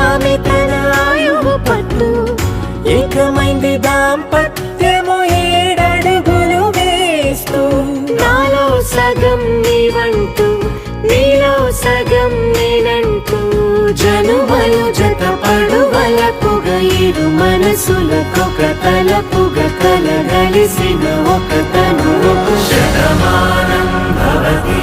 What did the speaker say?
ఆమె తన ఆయువు పట్టు. ఏకమైంది దాంపత్యము 7 అడుగులు వేస్తూ. నాలో సగం నీవంటూ నీలో సగం నేనంటూ జనుమలు జతపడువలపుగ ఇరు మనసులకొక తలపుగ కలగలిసిన ఒక తను. శతమానం భవతి